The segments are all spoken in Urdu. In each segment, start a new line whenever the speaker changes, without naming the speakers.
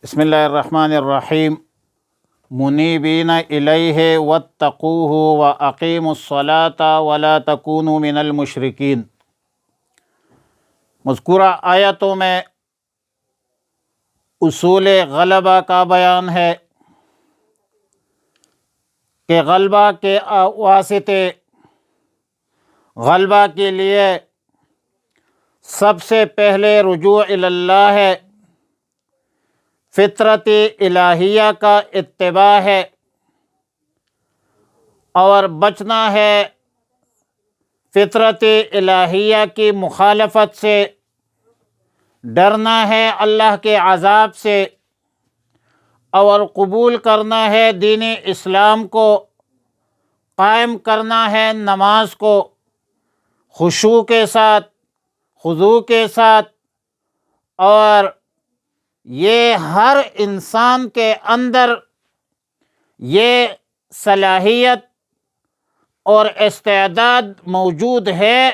بسم اللہ الرحمن الرحیم منیبین الیہ واتقوہ واقیموا الصلاۃ ولا تکونوا من المشرکین۔ مذکورہ آیتوں میں اصول غلبہ کا بیان ہے کہ غلبہ کے واسطے غلبہ کے لیے سب سے پہلے رجوع الی اللہ ہے، فطرت الہیہ کا اتباع ہے اور بچنا ہے فطرت الہیہ کی مخالفت سے، ڈرنا ہے اللہ کے عذاب سے اور قبول کرنا ہے دین اسلام کو، قائم کرنا ہے نماز کو خشوع کے ساتھ، خضوع کے ساتھ، اور یہ ہر انسان کے اندر یہ صلاحیت اور استعداد موجود ہے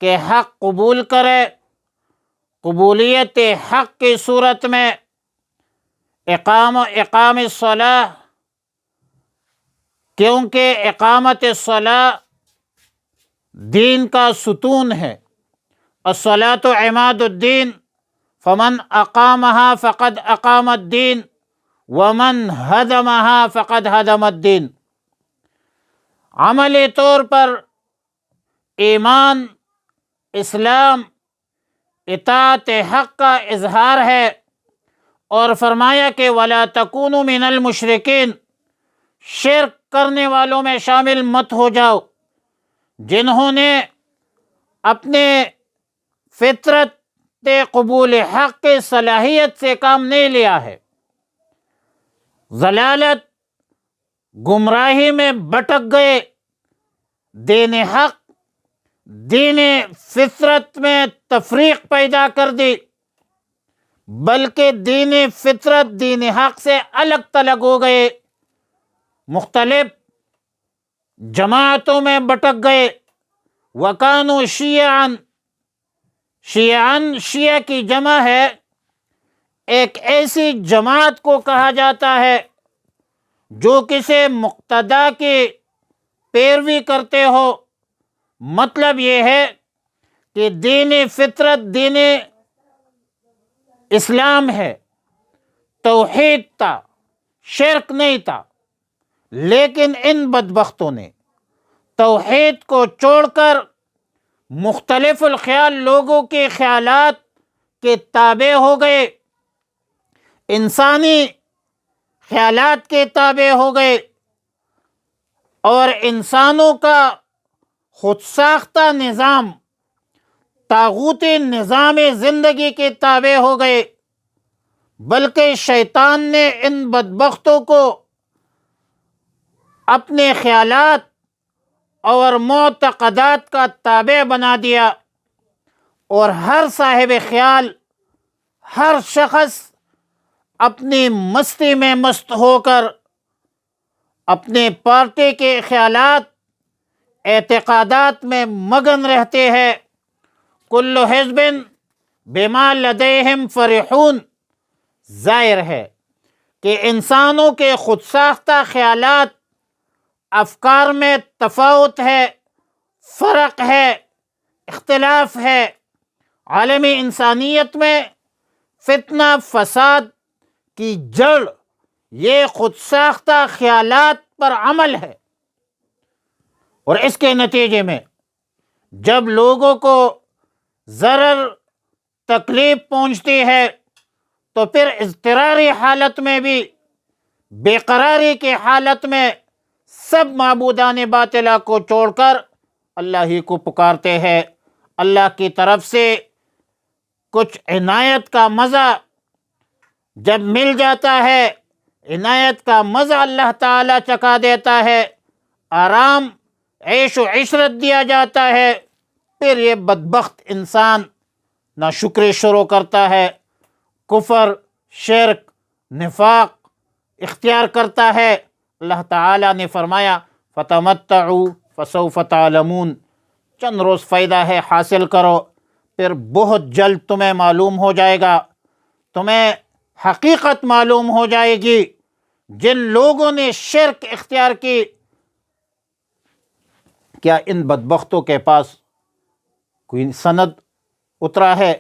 کہ حق قبول کرے۔ قبولیت حق کی صورت میں اقام الصلاۃ، کیونکہ اقامت الصلاۃ دین کا ستون ہے۔ الصلاۃ عماد الدین، فمن اقامها فقد اقام الدین ومن ہدمها فقد ہدم الدین۔ عملی طور پر ایمان، اسلام، اطاعت حق کا اظہار ہے، اور فرمایا کہ وَلَا تَكُونُوا مِنَ الْمُشْرِكِينَ، شرک کرنے والوں میں شامل مت ہو جاؤ، جنہوں نے اپنے فطرت قبول حق کی صلاحیت سے کام نہیں لیا ہے، ضلالت گمراہی میں بھٹک گئے، دین حق دین فطرت میں تفریق پیدا کر دی، بلکہ دین فطرت دین حق سے الگ تلگ ہو گئے، مختلف جماعتوں میں بھٹک گئے۔ وَكَانُوا شِيَعًا، شیعہ کی جمع ہے، ایک ایسی جماعت کو کہا جاتا ہے جو کسی مقتدا کی پیروی کرتے ہو۔ مطلب یہ ہے کہ دین فطرت دین اسلام ہے، توحید تھا، شرک نہیں تھا، لیکن ان بدبختوں نے توحید کو چھوڑ کر مختلف الخیال لوگوں کے خیالات کے تابع ہو گئے، انسانی خیالات کے تابع ہو گئے، اور انسانوں کا خود ساختہ نظام، طاغوتی نظام زندگی کے تابع ہو گئے، بلکہ شیطان نے ان بدبختوں کو اپنے خیالات اور معتقدات کا تابع بنا دیا، اور ہر صاحب خیال، ہر شخص اپنی مستی میں مست ہو کر اپنے پارٹی کے خیالات، اعتقادات میں مگن رہتے ہیں۔ کل حزب بما لدیہم فرحون، ظاہر ہے کہ انسانوں کے خود ساختہ خیالات، افکار میں تفاوت ہے، فرق ہے، اختلاف ہے۔ عالمی انسانیت میں فتنہ فساد کی جڑ یہ خود ساختہ خیالات پر عمل ہے، اور اس کے نتیجے میں جب لوگوں کو ضرر تکلیف پہنچتی ہے تو پھر اضطراری حالت میں بھی، بے قراری کی حالت میں، سب معبودان باطلہ کو چھوڑ کر اللہ ہی کو پکارتے ہیں۔ اللہ کی طرف سے کچھ عنایت کا مزہ جب مل جاتا ہے، عنایت کا مزہ اللہ تعالیٰ چکھا دیتا ہے، آرام، عیش و عشرت دیا جاتا ہے، پھر یہ بدبخت انسان ناشکری شروع کرتا ہے، کفر، شرک، نفاق اختیار کرتا ہے۔ اللہ تعالیٰ نے فرمایا فَتَمَتَّعُوا فَسَوْفَ تَعْلَمُونَ، چند روز فائدہ ہے حاصل کرو، پھر بہت جلد تمہیں معلوم ہو جائے گا، تمہیں حقیقت معلوم ہو جائے گی۔ جن لوگوں نے شرک اختیار کی، کیا ان بدبختوں کے پاس کوئی سند اترا ہے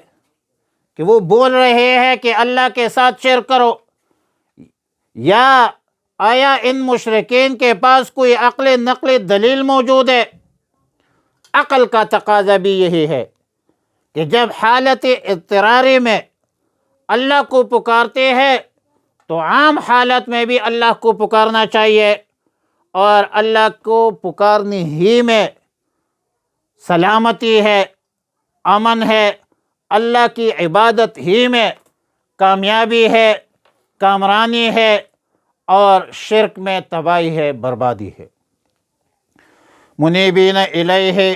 کہ وہ بول رہے ہیں کہ اللہ کے ساتھ شرک کرو؟ یا آیا ان مشرکین کے پاس کوئی عقل نقلی دلیل موجود ہے؟ عقل کا تقاضا بھی یہی ہے کہ جب حالت اضطراری میں اللہ کو پکارتے ہیں تو عام حالت میں بھی اللہ کو پکارنا چاہیے، اور اللہ کو پکارنے ہی میں سلامتی ہے، امن ہے، اللہ کی عبادت ہی میں کامیابی ہے، کامرانی ہے، اور شرک میں تباہی ہے، بربادی ہے۔ منیبین الیہ،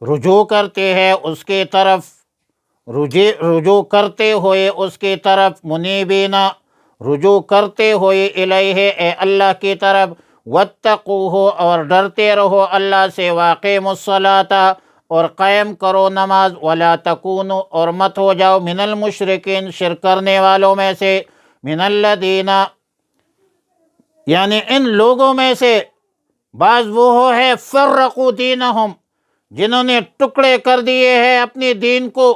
رجوع کرتے ہیں اس کی طرف، رجوع کرتے ہوئے اس کی طرف، منیبین رجوع کرتے ہوئے الیہ اے اللہ کی طرف، واتقوہ اور ڈرتے رہو اللہ سے، واقیموا الصلاۃ اور قائم کرو نماز، ولا تکونوا اور مت ہو جاؤ من المشرکین شرک کرنے والوں میں سے، من الذین یعنی ان لوگوں میں سے بعض وہ ہے فرقوا دینہم جنہوں نے ٹکڑے کر دیے ہیں اپنے دین کو،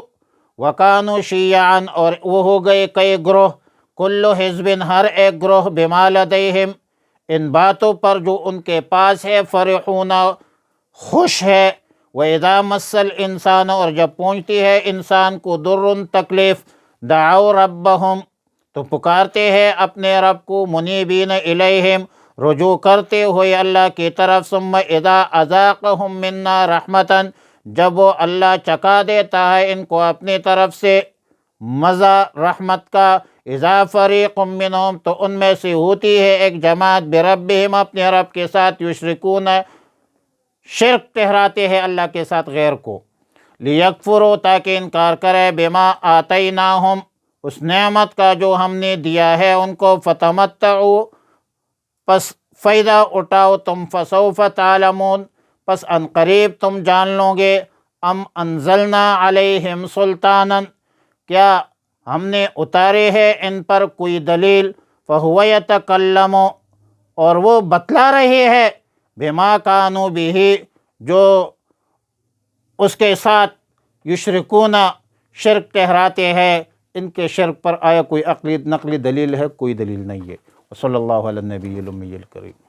وکانوا شیعا اور وہ ہو گئے کئی گروہ، کل حزب ہر ایک گروہ، بما لدیہم ان باتوں پر جو ان کے پاس ہے، فرحون خوش ہے، وَإِذَا مَسَّ الْإِنسَانَ اور جب پہنچتی ہے انسان کو ضر تکلیف، دعوا ربہم تو پکارتے ہیں اپنے رب کو، منیبین الیہم رجوع کرتے ہوئے اللہ کی طرف، ثم اذا اذاقہم منا رحمتاً جب وہ اللہ چکا دیتا ہے ان کو اپنی طرف سے مزہ رحمت کا، اذا فریق منہم تو ان میں سے ہوتی ہے ایک جماعت، بربہم اپنے رب کے ساتھ، یشرکون شرک ٹھہراتے ہیں اللہ کے ساتھ غیر کو، لیکفروا تاکہ انکار کرے، بما آتیناہم اس نعمت کا جو ہم نے دیا ہے ان کو، فتمتعوا پس فائدہ اٹھاؤ تم، فسوف تعلمون پس ان قریب تم جان لو گے، ام انزلنا علیہم سلطانا کیا ہم نے اتارے ہے ان پر کوئی دلیل، فہو یتکلم اور وہ بتلا رہے ہے، بما کانوا بہ جو اس کے ساتھ یشرکون شرک ٹھہراتے ہیں، ان کے شرک پر آیا کوئی عقلی نقلی دلیل ہے؟ کوئی دلیل نہیں ہے۔ صلی اللہ علی النبی الامی الکریم۔